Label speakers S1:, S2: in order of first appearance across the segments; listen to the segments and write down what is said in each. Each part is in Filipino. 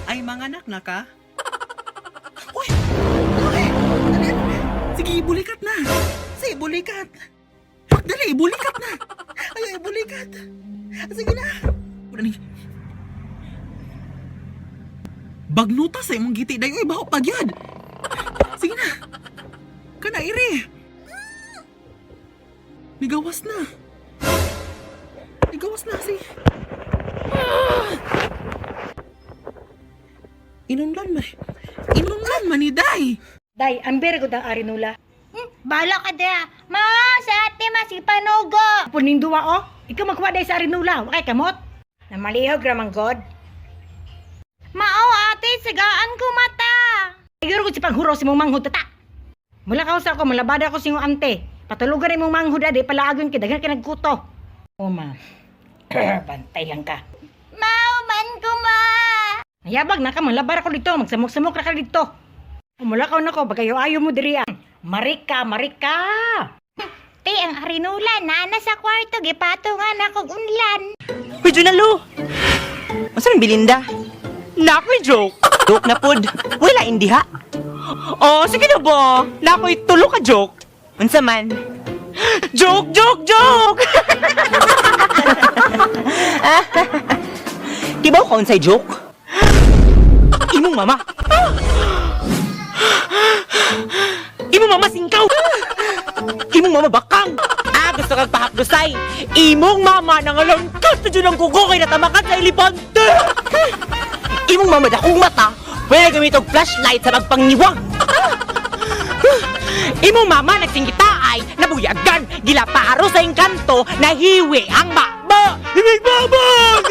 S1: Ay, manganak na ka? Uy! Uy! Sige, bulikat na! Sige, bulikat! Dali, bulikat na! Ay, bulikat! Sige na! Bagnuta sa imong giti dayo, baho pagyad! Sige na! Kana, ire! Nigawas na! Nigawas na, sige! Inunglan man ni Day!
S2: Day, ang bergo ang arinula.
S3: Bala ka da. Ma, sa ate masipanogo.
S2: Puning duwa o, ikaw magkuha day sa arinula. Wakay kamot. Namalihog ramang god.
S3: Mao ate, sigaan ko mata.
S2: Siguro ko si paghuro si mong manghod tata. Mula ka sa ako, malabada ko si mong ante. Patulugan ni mong manghod ade, palaagon ki, daghan ka nagkuto. O ma, bantay lang ka.
S3: Mao man ko ma.
S2: Ayabag na ka, malabar ako dito, magsamok-samok na ka dito. Mula ka na ko, bagayo-ayo mo diri ang. Marika!
S3: Te, ang arinula, nana sa kwarto, gipatungan akong unlan.
S4: Uy, Junalo! Masa rin Belinda? Nako'y joke! Joke na pod. Wala hindi ha? Oh, sige na ba? Nako'y tulo ka joke. Unsa man? Joke! Di ba ako unsay joke? Imong mama! Imong mama singkaw! Imong mama bakang! Gusto kang pahapdosay! Imong mama nangalangkat na dyan ang kuko kay natamakan sa elipante! Imong mama dakong mata, pwede gamit og flashlight sa magpangiwag! Imong mama nagsingitaay, nabuyagan, gilaparo sa engkanto, nahiwi ang bakba! Himig babag!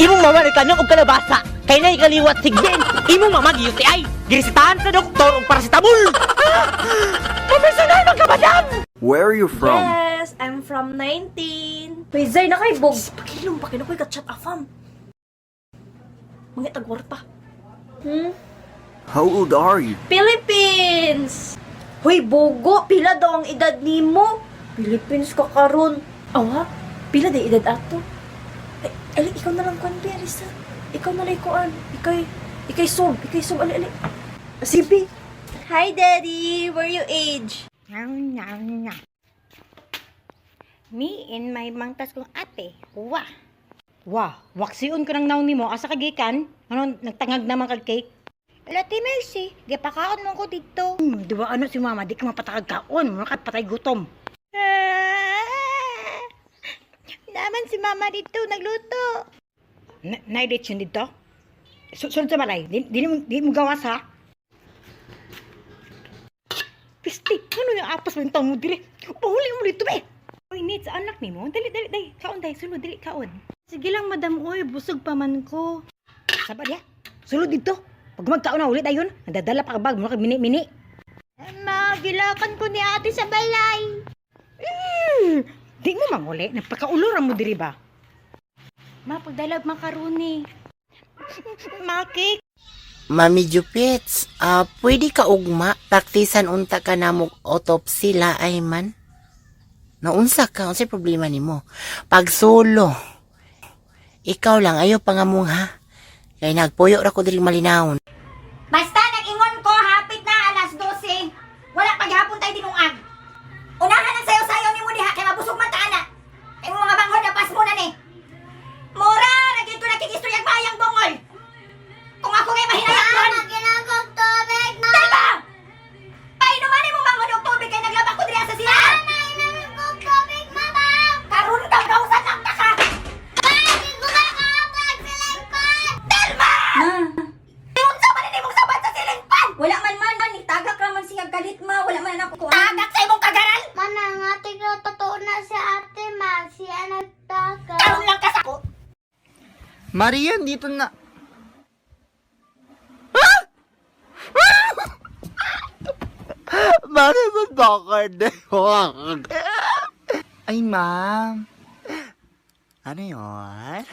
S4: Imong mama nagkanyang og kalabasa, kay na ikaliwat sigben! Imong mama giyuti ay, girisitahan sa doktor og paracetamol! Professional magkabadam!
S5: Where are you from?
S6: Yes, I'm from 19. Pwede na kay Bog. Pakilong, pakilong ko'y ka-chat afam. Mga tagwarta.
S5: How old are you?
S6: Philippines! Hoy, Bogo, pila daw ang edad nimo? Philippines ka karon. Awa, pila daw edad ato? Ay, ikaw na lang kuan, Arisa. Ikaw na lang kuan. Ikay sob, ali. Sibi. Hi, Daddy. Where you age?
S2: Me and my mangtas kong ate. Wah! Wah! Waksiyon ko ng naon nimo. Asa kagikan? Ano, nagtangag naman kag cake?
S3: Lati Mercy, gipakaon mo ko dito.
S2: Di ba ano si mama? Di ka mapatakag kaon. Mga patay gutom.
S3: Naman si mama dito, nagluto.
S2: Na-edit yun dito? Sunod sa malay. Di mo gawas ha? Pisti, ano yung apas mo yung taong mo dili? Pahuli mo dito be! Uy, Nate, sa anak ni mo? Dali. Kaon dahil, sulod, dali, kaon. Sige lang, madam, uy, busog pa man ko. Sabar ya, sulod dito. Pag magkaon na ulit ayun, nadadala pa ka bag, muna ka mini-mini.
S3: Magilakan ko ni ate sa balay.
S2: Di mo manguli, nagpakauluran mo diri ba?
S3: Mapagdalag makaroni. Makik.
S7: Mami Jupits, pwede ka ugma, praktisan unta ka na mong autopsy la ay man? Naunsa ka, unsay problema nimo? Pag solo, ikaw lang, ayaw pangamong ha? Kaya nagpuyo ra ko diri malinawon.
S3: Basta nag-ingon ko, hapit na alas 12. Wala paghapon tayo dinungag. Unahan ang sayo-sayo ni mo diha, kaya mabusog man ta anak. Kaya mo mga banghod, napas mo na ni. Mura, nagito nakikistoryag mayang bongol. Kung ako ngay mahinayang doon. Ginagog tubig na. Diba? Painuman mo banghod og tubig kay naglaba ko diri sa sila. Ginagog tubig, mama. Karun daw daw sa nakta ka. Bakit gumakapag silingpan? Telma! Unsa man ni mong sabat sa silingpan?
S6: Wala man, nitagak raman siya galit ma. Wala man ako kuan.
S3: Tagak sa imong kagaral.
S8: Mana nga tigro totoo na si ate ma, siya nagtaka.
S3: Karon lang ka sa ko.
S4: Marian, dito na.
S7: Bakit bakit?
S4: Ay, ma'am.
S7: Ano yun?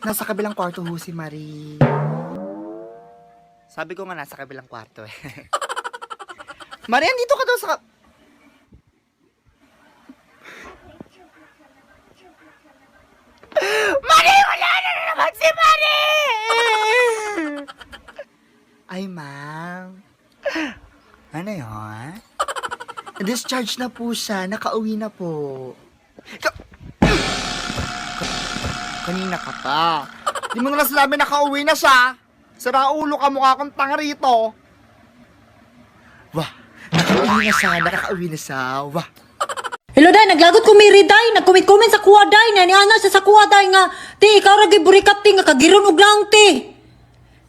S4: Nasa kabilang kwarto ho si Marie.
S7: Sabi ko nga nasa kabilang kwarto eh.
S4: Marian, dito ka daw sa...
S7: Marie, wala na naman si Marie!
S9: Ay, ma'am. Ano yun? Discharge na po siya. Nakauwi na po. Kanina ka pa. Di mo na sinabi nakauwi na siya. Sira ulo ka, mukha kang tanga rito. Wah, nakauwi na siya. Nakauwi na siya. Wah.
S6: Hello, day. Naglagot ko may day. Nag-comment sa kuha, day. Naniana siya sa kuha, day nga. Ti, ikaw ragi burikat, ti. Nga kagiron og lang, ti.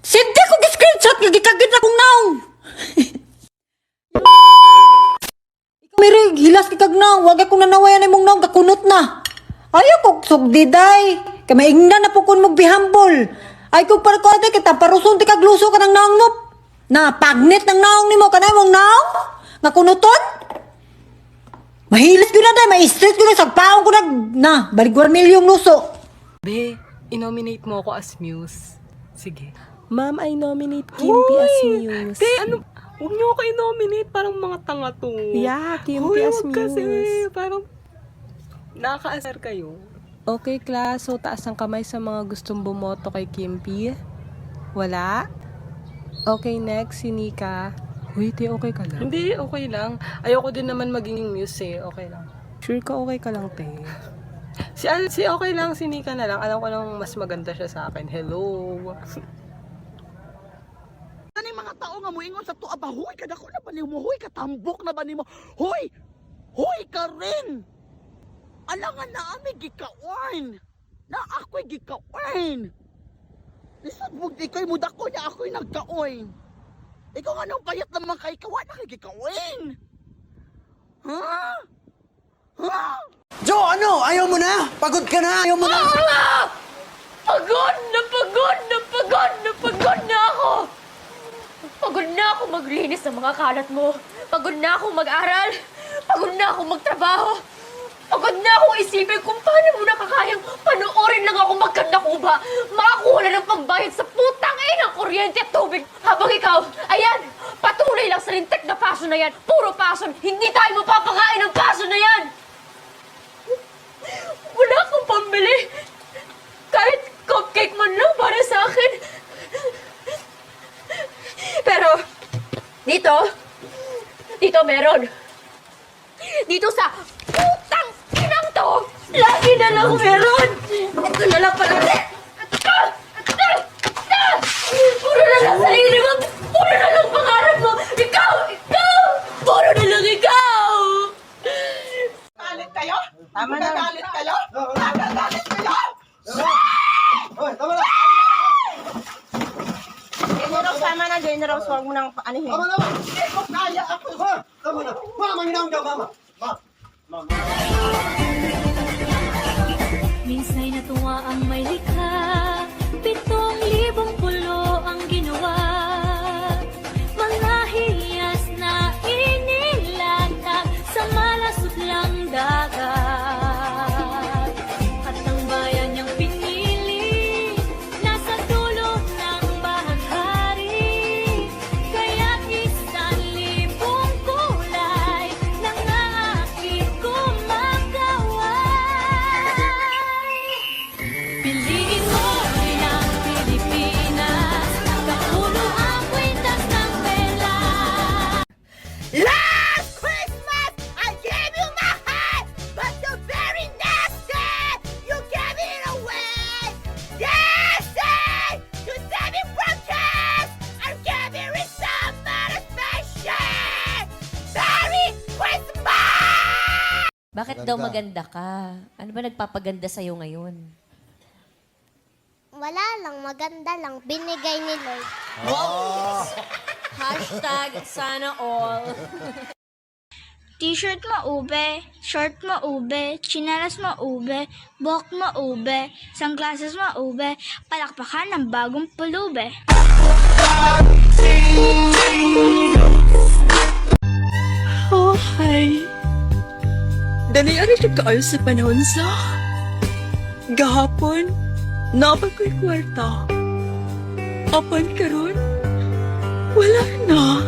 S6: Sindi ko gi-screenshot. Nga gikagit na kong naong. Ikaw may hilas kikag naong. Wag akong nanawayan ay mong naong. Kakunot na. Ayaw ko sugdi, day. Kamaingnan na po kung magbihambol. Ay ko para ko, day. Kita paruson, ti kagluso ka ng naong mo. Na, pagnit ng naong ni mo. Kanay mong naong? Nga kunuton? Mahilis ko na day, ma-stress ko na, sagpaong ko na, baligwar milyong luso.
S10: Be, i-nominate mo ako as Muse. Sige. Ma'am, I nominate Kimpi as Muse. Be, ano? Huwag niyo ako i-nominate, parang mga tanga to. Yeah, Kimpi as Muse. Kasi, parang nakaka-asar kayo. Okay, class. So, taas ang kamay sa mga gustong bumoto kay Kimpi. Wala? Okay, next, si Nika. Uy, te, okay ka lang? Hindi, okay lang. Ayoko din naman maging Muse, okay lang. Sure ka, okay ka lang, te. Si okay lang, si Nika na lang. Alam ko lang mas maganda siya sa akin. Hello.
S1: Kani mga tao nga moingon sa tuwa ba, huy, kadako na ba nimo, huy, katambok na ba nimo, huy, huy ka rin. Alangan na ami gikaon, na ako'y gikaon. Lisod mo, iko'y mudako niya, ako'y nagkaon. Ikaw nga nung payat naman kay kawan na kay gikawin. Ha? Ha?
S9: Jo, ano? Ayaw mo na? Pagod ka na? Ayaw mo na?
S6: Pagod na ako! Pagod na ako maglinis ng mga kalat mo. Pagod na ako mag-aral. Pagod na ako magtrabaho. Pagod na akong isipin kung paano mo nakakayang panoorin lang ako magkanda kuba. Makakuha na ng pambayad sa putang ng kuryente at tubig. Habang ikaw, ayan, patuloy lang sa lintik na paso na yan. Puro pason, hindi tayo mapapakain ng paso na yan. Wala akong pambili. Kahit cupcake man lang para sa akin. Pero, dito meron. Dito sa putang inang to, lagi na lang meron. Ito na lang pala. Puro na lang sarili mo. Puro na lang pangarap mo. Ikaw. Puro na lang ikaw.
S1: Galit kayo? Tama na. Galit kayo? Galit kayo?
S9: Hoy, tama na!
S6: General, tama na. General, huwag mo nang anihin.
S9: Tama na! Hindi ko kaya ako! Tama na! Mama, hinahon ka, mama! Mama!
S11: Minsa'y natuwa ang may likha, 7,000 pulo ang ginawa. Mga hiyas na inilatag sa malasuklang dagat. At ang bayan niyang pinili, nasa dulo ng bahaghari. Kaya't 1,000 kulay nang aakit kumakaway. Piliin mo rin ang Pilipinas, kapulo ang kwintas ng pera.
S3: Last Christmas, I gave you my heart, but you're very nasty. You gave it away. Nasty! You said it from cash. I'm giving it somebody special. Merry Christmas!
S11: Bakit daw maganda ka? Ano ba nagpapaganda sa'yo ngayon?
S8: Wala lang, maganda lang. Binigay ni Lord.
S11: Hashtag sana all.
S8: T-shirt maube, short maube, chinelas maube, buhok maube, sunglasses maube, palakpakan ng bagong pulube.
S10: Oh, hi. Dali, ano siya kaayo sa panahon sa? Gahapon, napag ko'y kwarta. Apan karon, wala na.